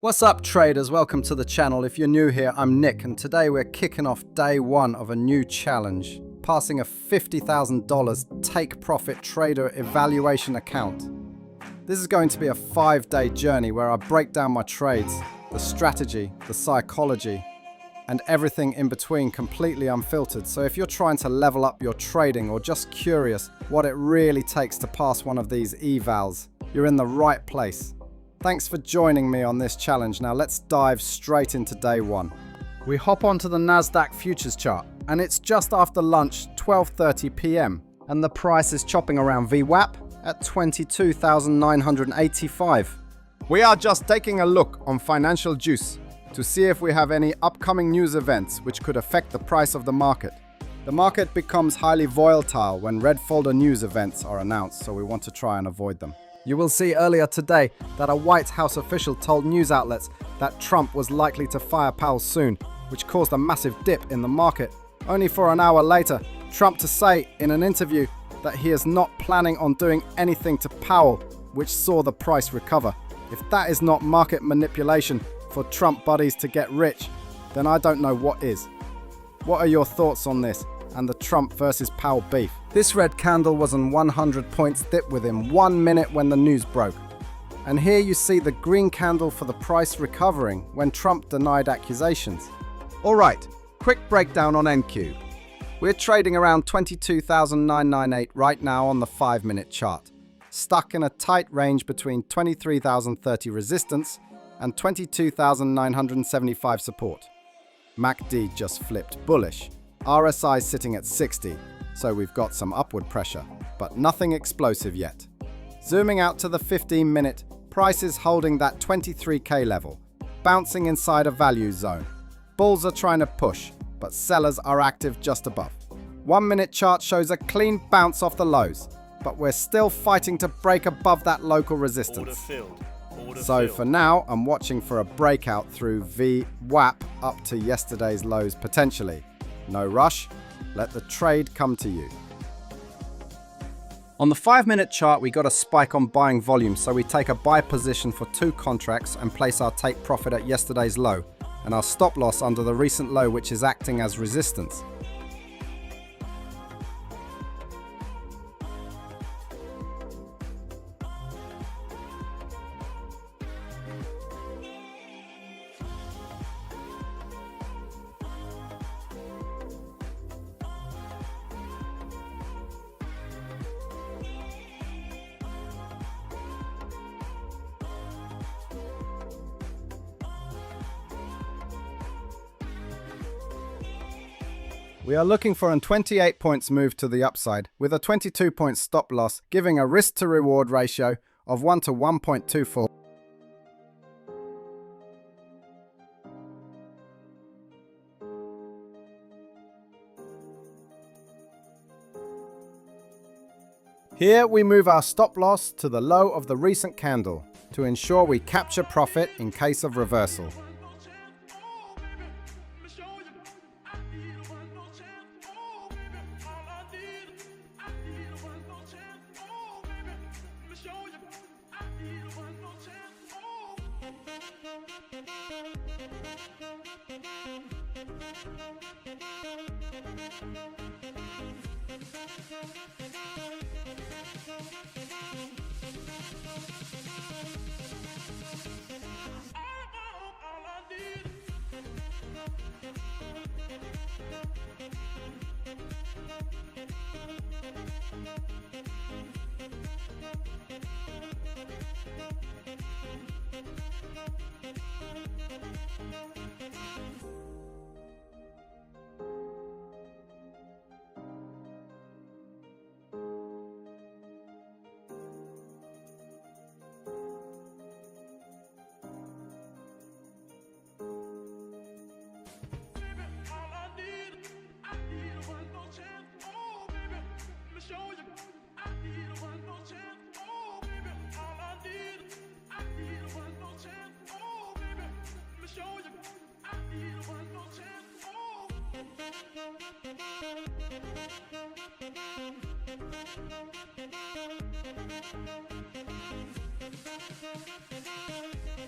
What's up traders, welcome to the channel. If you're new here, I'm Nick and today we're kicking off day one of a new challenge, passing a $50,000 take profit trader evaluation account. This is going to be a 5-day journey where I break down my trades, the strategy, the psychology, and everything in between completely unfiltered. So if you're trying to level up your trading or just curious what it really takes to pass one of these evals, you're in the right place. Thanks for joining me on this challenge. Now let's dive straight into day one. We hop onto the Nasdaq futures chart and it's just after lunch, 12:30 p.m. and the price is chopping around VWAP at 22,985. We are just taking a look on Financial Juice to see if we have any upcoming news events which could affect the price of the market. The market becomes highly volatile when red folder news events are announced, so we want to try and avoid them. You will see earlier today that a White House official told news outlets that Trump was likely to fire Powell soon, which caused a massive dip in the market, only for an hour later Trump to say in an interview that he is not planning on doing anything to Powell, which saw the price recover. If that is not market manipulation for Trump buddies to get rich, then I don't know what is. What are your thoughts on this and the Trump versus Powell beef? This red candle was on 100 points dip within 1 minute when the news broke. And here you see the green candle for the price recovering when Trump denied accusations. Alright, quick breakdown on NQ. We're trading around 22,998 right now on the 5-minute chart, stuck in a tight range between 23,030 resistance and 22,975 support. MACD just flipped bullish. RSI sitting at 60, so we've got some upward pressure, but nothing explosive yet. Zooming out to the 15-minute, price is holding that 23k level, bouncing inside a value zone. Bulls are trying to push, but sellers are active just above. 1-minute chart shows a clean bounce off the lows, but we're still fighting to break above that local resistance. So for now, I'm watching for a breakout through VWAP up to yesterday's lows potentially. No rush, let the trade come to you. On the 5-minute chart, we got a spike on buying volume, so we take a buy position for 2 contracts and place our take profit at yesterday's low, and our stop loss under the recent low, which is acting as resistance. We are looking for a 28 points move to the upside, with a 22-point stop loss, giving a risk to reward ratio of 1 to 1.24. Here we move our stop loss to the low of the recent candle to ensure we capture profit in case of reversal.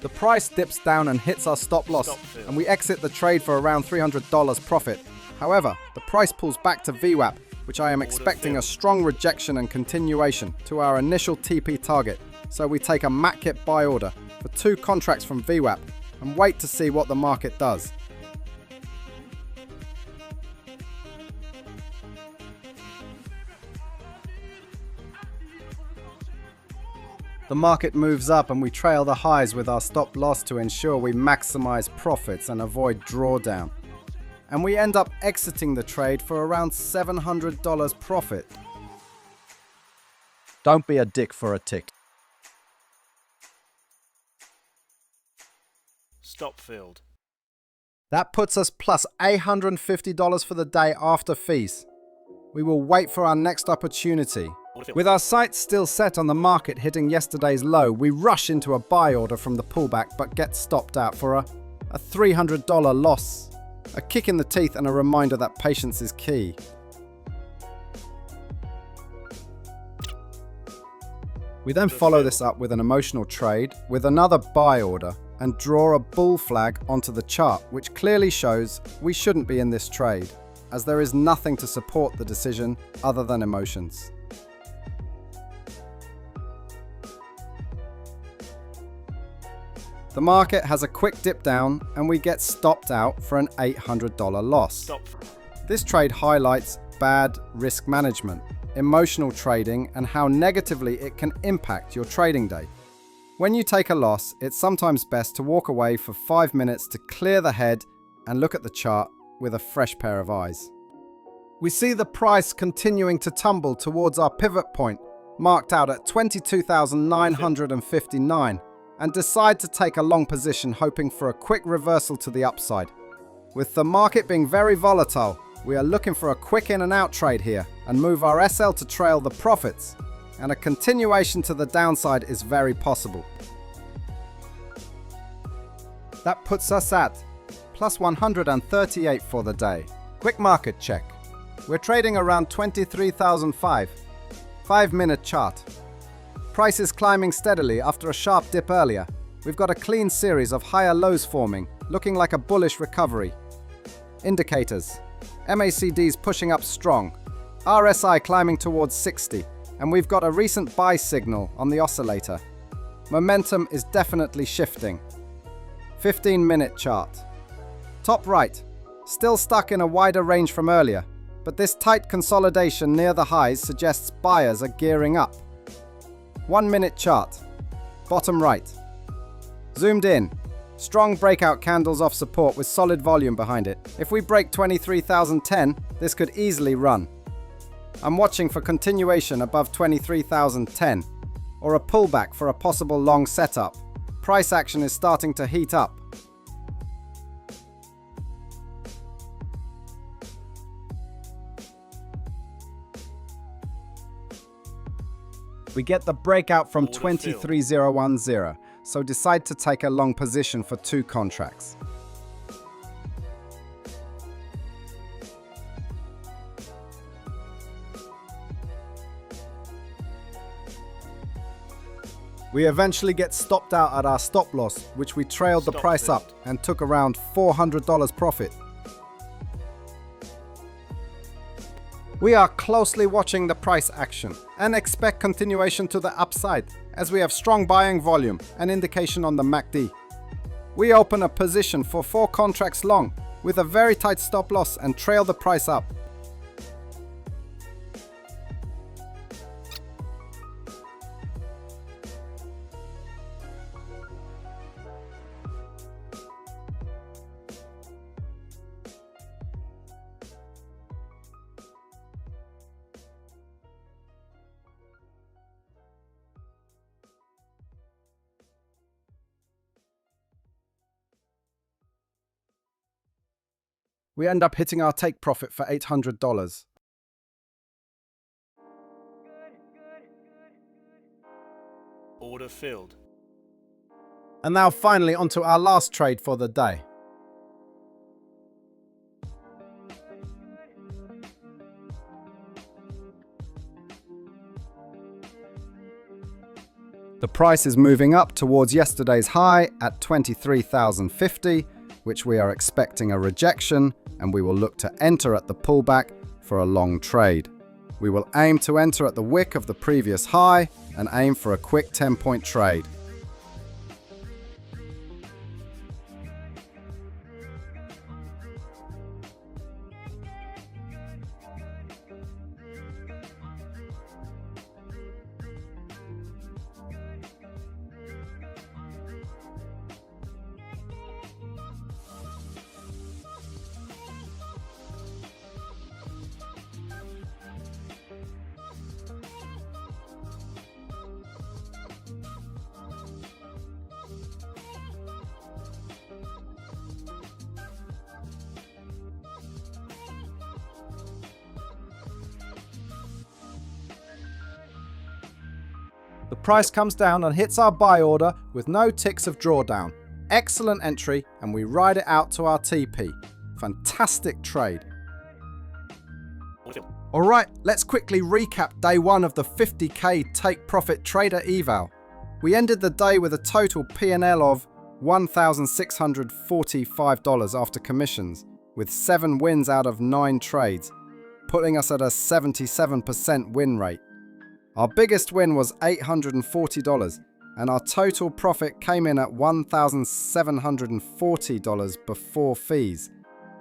The price dips down and hits our stop loss, and we exit the trade for around $300 profit. However, the price pulls back to VWAP, which I am expecting a strong rejection and continuation to our initial TP target. So we take a MATKIT buy order for 2 contracts from VWAP and wait to see what the market does. The market moves up and we trail the highs with our stop loss to ensure we maximize profits and avoid drawdown. And we end up exiting the trade for around $700 profit. Don't be a dick for a tick. Stop filled. That puts us plus $850 for the day after fees. We will wait for our next opportunity. With our sights still set on the market hitting yesterday's low, we rush into a buy order from the pullback but get stopped out for a $300 loss. A kick in the teeth and a reminder that patience is key. We then follow this up with an emotional trade with another buy order and draw a bull flag onto the chart, which clearly shows we shouldn't be in this trade, as there is nothing to support the decision other than emotions. The market has a quick dip down and we get stopped out for an $800 loss. This trade highlights bad risk management, emotional trading, and how negatively it can impact your trading day. When you take a loss, it's sometimes best to walk away for 5 minutes to clear the head and look at the chart with a fresh pair of eyes. We see the price continuing to tumble towards our pivot point, marked out at 22,959. And decide to take a long position, hoping for a quick reversal to the upside. With the market being very volatile, we are looking for a quick in and out trade here and move our SL to trail the profits, and a continuation to the downside is very possible. That puts us at plus 138 for the day. Quick market check. We're trading around 23,005. 5-minute chart. Price is climbing steadily after a sharp dip earlier. We've got a clean series of higher lows forming, looking like a bullish recovery. Indicators. MACD's pushing up strong. RSI climbing towards 60. And we've got a recent buy signal on the oscillator. Momentum is definitely shifting. 15-minute chart. Top right. Still stuck in a wider range from earlier, but this tight consolidation near the highs suggests buyers are gearing up. 1-minute chart. Bottom right. Zoomed in. Strong breakout candles off support with solid volume behind it. If we break 23,010, this could easily run. I'm watching for continuation above 23,010 or a pullback for a possible long setup. Price action is starting to heat up. We get the breakout from 23,010, so decide to take a long position for 2 contracts. We eventually get stopped out at our stop loss, which we trailed the price up and took around $400 profit. We are closely watching the price action and expect continuation to the upside as we have strong buying volume and indication on the MACD. We open a position for 4 contracts long with a very tight stop loss and trail the price up. We end up hitting our take profit for $800. Order filled. And now finally onto our last trade for the day. The price is moving up towards yesterday's high at 23,050, which we are expecting a rejection, and we will look to enter at the pullback for a long trade. We will aim to enter at the wick of the previous high and aim for a quick 10-point trade. The price comes down and hits our buy order with no ticks of drawdown. Excellent entry, and we ride it out to our TP. Fantastic trade. Alright, let's quickly recap day one of the 50k take profit trader eval. We ended the day with a total P&L of $1,645 after commissions, with 7 wins out of 9 trades, putting us at a 77% win rate. Our biggest win was $840, and our total profit came in at $1,740 before fees.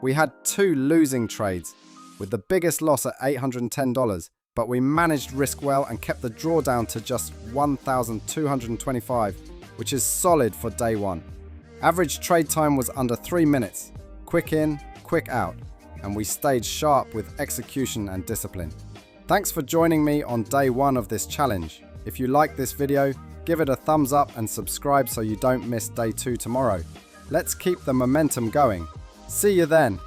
We had 2 losing trades, with the biggest loss at $810, but we managed risk well and kept the drawdown to just $1,225, which is solid for day one. Average trade time was under 3 minutes, quick in, quick out, and we stayed sharp with execution and discipline. Thanks for joining me on day one of this challenge. If you like this video, give it a thumbs up and subscribe so you don't miss day 2 tomorrow. Let's keep the momentum going. See you then.